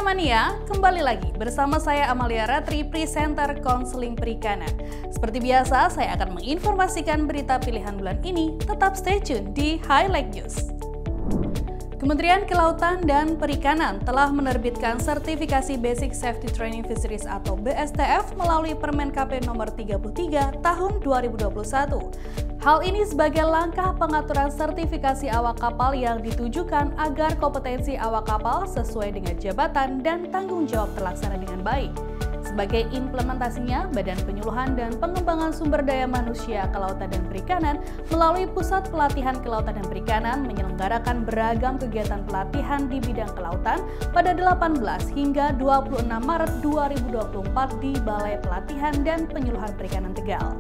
Mania, kembali lagi bersama saya Amalia Ratri, presenter Konseling Perikanan. Seperti biasa, saya akan menginformasikan berita pilihan bulan ini. Tetap stay tune di Highlight News. Kementerian Kelautan dan Perikanan telah menerbitkan sertifikasi Basic Safety Training Fisheries atau BSTF melalui Permen KP nomor 33 tahun 2021. Hal ini sebagai langkah pengaturan sertifikasi awak kapal yang ditujukan agar kompetensi awak kapal sesuai dengan jabatan dan tanggung jawab terlaksana dengan baik. Sebagai implementasinya, Badan Penyuluhan dan Pengembangan Sumber Daya Manusia Kelautan dan Perikanan melalui Pusat Pelatihan Kelautan dan Perikanan menyelenggarakan beragam kegiatan pelatihan di bidang kelautan pada 18 hingga 26 Maret 2024 di Balai Pelatihan dan Penyuluhan Perikanan Tegal.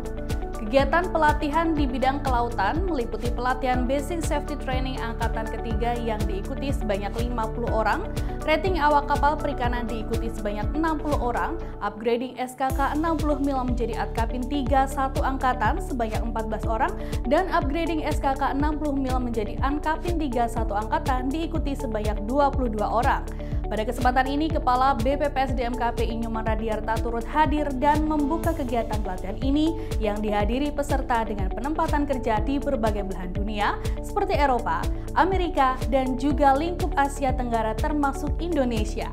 Kegiatan pelatihan di bidang kelautan meliputi pelatihan Basic Safety Training Angkatan Ketiga yang diikuti sebanyak 50 orang, rating awak kapal perikanan diikuti sebanyak 60 orang, upgrading SKK 60 mil menjadi Adkapin 3 satu angkatan sebanyak 14 orang, dan upgrading SKK 60 mil menjadi Ankapin 3 satu angkatan diikuti sebanyak 22 orang. Pada kesempatan ini, Kepala BPPSDM-KP Inyoman Radiarta turut hadir dan membuka kegiatan pelatihan ini yang dihadiri peserta dengan penempatan kerja di berbagai belahan dunia seperti Eropa, Amerika, dan juga lingkup Asia Tenggara termasuk Indonesia.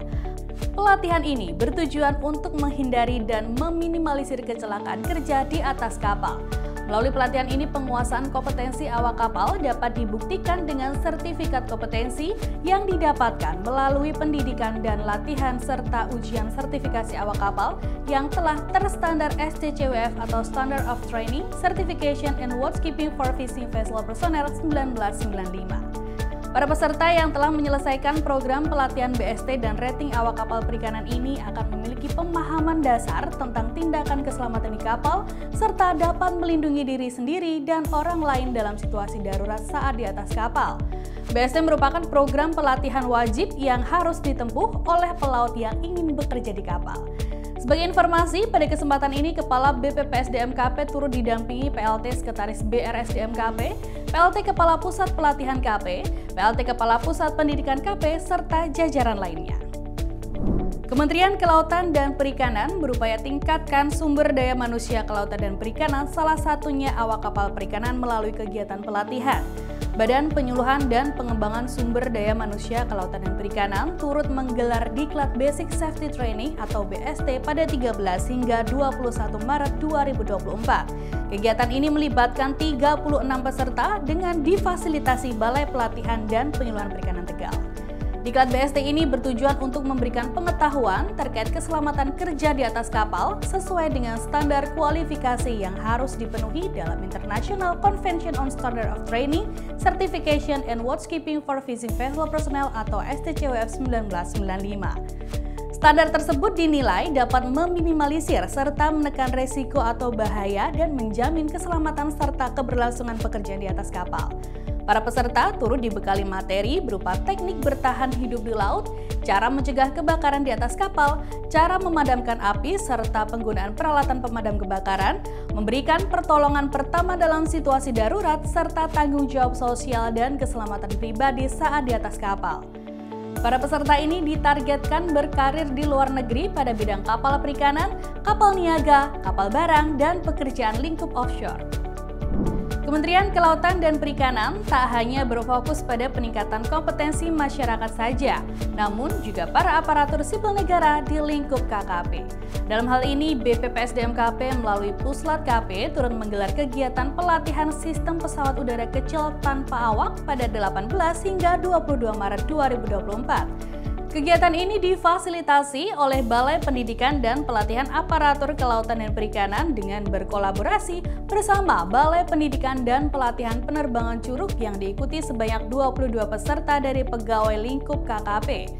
Pelatihan ini bertujuan untuk menghindari dan meminimalisir kecelakaan kerja di atas kapal. Melalui pelatihan ini, penguasaan kompetensi awak kapal dapat dibuktikan dengan sertifikat kompetensi yang didapatkan melalui pendidikan dan latihan serta ujian sertifikasi awak kapal yang telah terstandar STCWF atau Standard of Training, Certification and Watchkeeping for Fishing Vessel Personnel 1995. Para peserta yang telah menyelesaikan program pelatihan BST dan rating awak kapal perikanan ini akan memiliki pemahaman dasar tentang tindakan keselamatan di kapal, serta dapat melindungi diri sendiri dan orang lain dalam situasi darurat saat di atas kapal. BST merupakan program pelatihan wajib yang harus ditempuh oleh pelaut yang ingin bekerja di kapal. Sebagai informasi, pada kesempatan ini Kepala BPPSDM-KP turut didampingi PLT Sekretaris BRSDM-KP, PLT Kepala Pusat Pelatihan KP, PLT Kepala Pusat Pendidikan KP, serta jajaran lainnya. Kementerian Kelautan dan Perikanan berupaya tingkatkan sumber daya manusia kelautan dan perikanan, salah satunya awak kapal perikanan melalui kegiatan pelatihan. Badan Penyuluhan dan Pengembangan Sumber Daya Manusia Kelautan dan Perikanan turut menggelar Diklat Basic Safety Training atau BST pada 13 hingga 21 Maret 2024. Kegiatan ini melibatkan 36 peserta dengan difasilitasi Balai Pelatihan dan Penyuluhan Perikanan Tegal. Diklat BST ini bertujuan untuk memberikan pengetahuan terkait keselamatan kerja di atas kapal sesuai dengan standar kualifikasi yang harus dipenuhi dalam International Convention on Standard of Training, Certification and Watchkeeping for Fishing Vessel Personnel atau STCWF 1995. Standar tersebut dinilai dapat meminimalisir serta menekan resiko atau bahaya dan menjamin keselamatan serta keberlangsungan pekerjaan di atas kapal. Para peserta turut dibekali materi berupa teknik bertahan hidup di laut, cara mencegah kebakaran di atas kapal, cara memadamkan api, serta penggunaan peralatan pemadam kebakaran, memberikan pertolongan pertama dalam situasi darurat, serta tanggung jawab sosial dan keselamatan pribadi saat di atas kapal. Para peserta ini ditargetkan berkarir di luar negeri pada bidang kapal perikanan, kapal niaga, kapal barang, dan pekerjaan lingkup offshore. Kementerian Kelautan dan Perikanan tak hanya berfokus pada peningkatan kompetensi masyarakat saja, namun juga para aparatur sipil negara di lingkup KKP. Dalam hal ini, BPPSDM-KP melalui Puslat KP turut menggelar kegiatan pelatihan sistem pesawat udara kecil tanpa awak pada 18 hingga 22 Maret 2024. Kegiatan ini difasilitasi oleh Balai Pendidikan dan Pelatihan Aparatur Kelautan dan Perikanan dengan berkolaborasi bersama Balai Pendidikan dan Pelatihan Penerbangan Curug yang diikuti sebanyak 22 peserta dari pegawai lingkup KKP.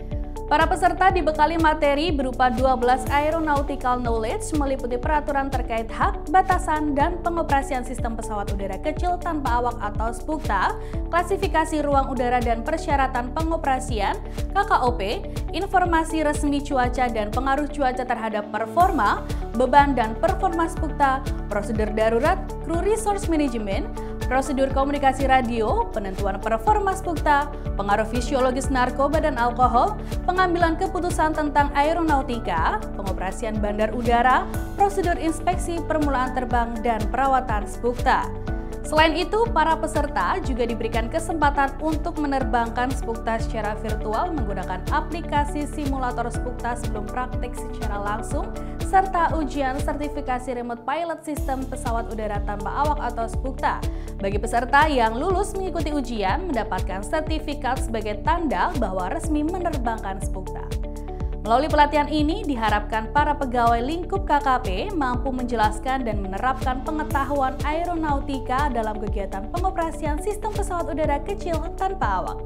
Para peserta dibekali materi berupa 12 aeronautical knowledge meliputi peraturan terkait hak, batasan, dan pengoperasian sistem pesawat udara kecil tanpa awak atau SPUKTA, klasifikasi ruang udara dan persyaratan pengoperasian, KKOP, informasi resmi cuaca dan pengaruh cuaca terhadap performa, beban dan performa SPUKTA, prosedur darurat, crew resource management, prosedur komunikasi radio, penentuan performa SPUKTA, pengaruh fisiologis narkoba dan alkohol, pengambilan keputusan tentang aeronautika, pengoperasian bandar udara, prosedur inspeksi permulaan terbang, dan perawatan SPUKTA. Selain itu, para peserta juga diberikan kesempatan untuk menerbangkan SPUKTA secara virtual menggunakan aplikasi simulator SPUKTA sebelum praktik secara langsung, serta ujian sertifikasi remote pilot sistem pesawat udara tanpa awak atau SPUKTA. Bagi peserta yang lulus mengikuti ujian, mendapatkan sertifikat sebagai tanda bahwa resmi menerbangkan SPUKTA. Melalui pelatihan ini, diharapkan para pegawai lingkup KKP mampu menjelaskan dan menerapkan pengetahuan aeronautika dalam kegiatan pengoperasian sistem pesawat udara kecil tanpa awak.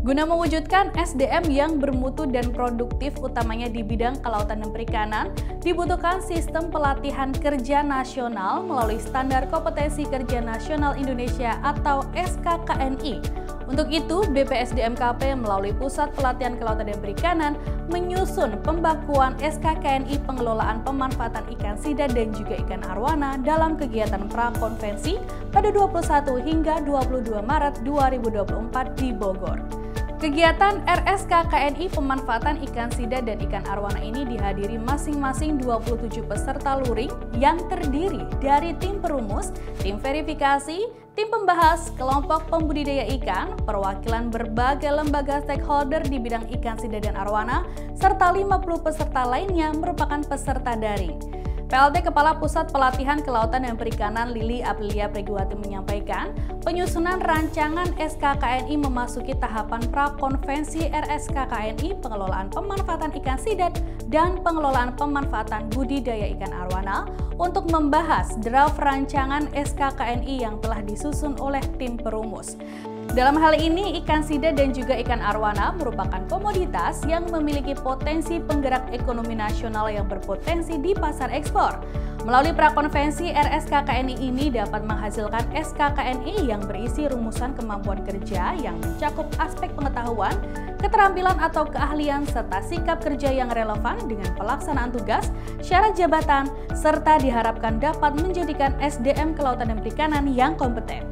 Guna mewujudkan SDM yang bermutu dan produktif utamanya di bidang kelautan dan perikanan, dibutuhkan sistem pelatihan kerja nasional melalui Standar Kompetensi Kerja Nasional Indonesia atau SKKNI. Untuk itu, BPSDMKP melalui Pusat Pelatihan Kelautan dan Perikanan menyusun pembakuan SKKNI pengelolaan pemanfaatan ikan sidap dan juga ikan arwana dalam kegiatan prakonvensi pada 21 hingga 22 Maret 2024 di Bogor. Kegiatan RSKKNI pemanfaatan ikan sidap dan ikan arwana ini dihadiri masing-masing 27 peserta luring yang terdiri dari tim perumus, tim verifikasi, tim pembahas, kelompok pembudidaya ikan, perwakilan berbagai lembaga stakeholder di bidang ikan sidap dan arwana, serta 50 peserta lainnya merupakan peserta daring. PLT Kepala Pusat Pelatihan Kelautan dan Perikanan Lili Aprilia Pregiwati menyampaikan, penyusunan rancangan SKKNI memasuki tahapan prakonvensi RSKKNI pengelolaan pemanfaatan ikan sidap dan pengelolaan pemanfaatan budidaya ikan arwana untuk membahas draft rancangan SKKNI yang telah disusun oleh tim perumus. Dalam hal ini, ikan sidap dan juga ikan arwana merupakan komoditas yang memiliki potensi penggerak ekonomi nasional yang berpotensi di pasar ekspor. Melalui prakonvensi RSKKNI ini dapat menghasilkan SKKNI yang berisi rumusan kemampuan kerja yang mencakup aspek pengetahuan, keterampilan atau keahlian, serta sikap kerja yang relevan dengan pelaksanaan tugas, syarat jabatan, serta diharapkan dapat menjadikan SDM kelautan dan perikanan yang kompeten.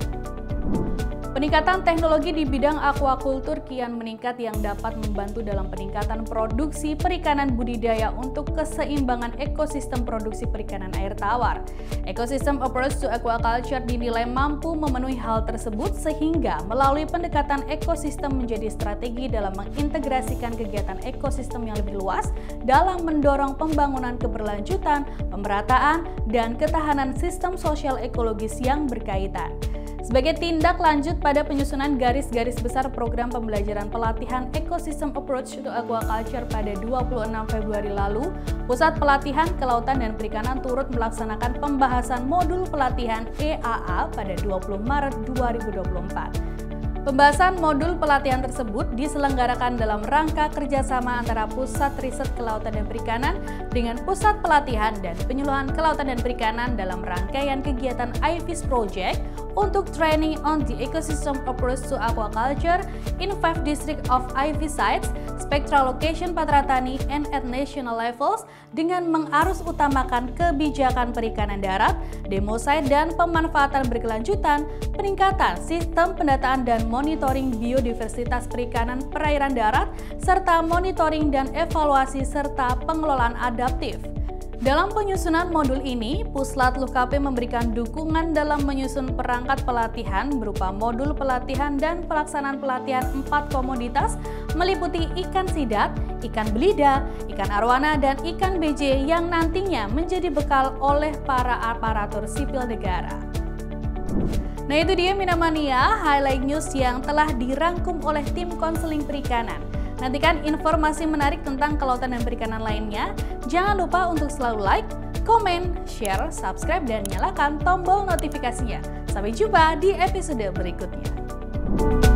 Peningkatan teknologi di bidang aquaculture kian meningkat yang dapat membantu dalam peningkatan produksi perikanan budidaya untuk keseimbangan ekosistem produksi perikanan air tawar. Ekosistem approach to aquaculture dinilai mampu memenuhi hal tersebut sehingga melalui pendekatan ekosistem menjadi strategi dalam mengintegrasikan kegiatan ekosistem yang lebih luas dalam mendorong pembangunan keberlanjutan, pemerataan, dan ketahanan sistem sosial ekologis yang berkaitan. Sebagai tindak lanjut pada penyusunan garis-garis besar program pembelajaran pelatihan Ecosystem Approach to Aquaculture pada 26 Februari lalu, Pusat Pelatihan Kelautan dan Perikanan turut melaksanakan pembahasan modul pelatihan EAA pada 20 Maret 2024. Pembahasan modul pelatihan tersebut diselenggarakan dalam rangka kerjasama antara Pusat Riset Kelautan dan Perikanan dengan Pusat Pelatihan dan Penyuluhan Kelautan dan Perikanan dalam rangkaian kegiatan IFIS Project untuk training on the ecosystem approach to aquaculture in 5 district of IFIS sites, spectral location Patratani, and at national levels dengan mengarus utamakan kebijakan perikanan darat, demo site dan pemanfaatan berkelanjutan, peningkatan sistem pendataan dan monitoring biodiversitas perikanan perairan darat, serta monitoring dan evaluasi serta pengelolaan adaptif. Dalam penyusunan modul ini, Puslat LUKP memberikan dukungan dalam menyusun perangkat pelatihan berupa modul pelatihan dan pelaksanaan pelatihan 4 komoditas meliputi ikan sidap, ikan belida, ikan arwana, dan ikan BJ yang nantinya menjadi bekal oleh para aparatur sipil negara. Nah, itu dia Minamania, highlight news yang telah dirangkum oleh tim konseling perikanan. Nantikan informasi menarik tentang kelautan dan perikanan lainnya. Jangan lupa untuk selalu like, komen, share, subscribe, dan nyalakan tombol notifikasinya. Sampai jumpa di episode berikutnya.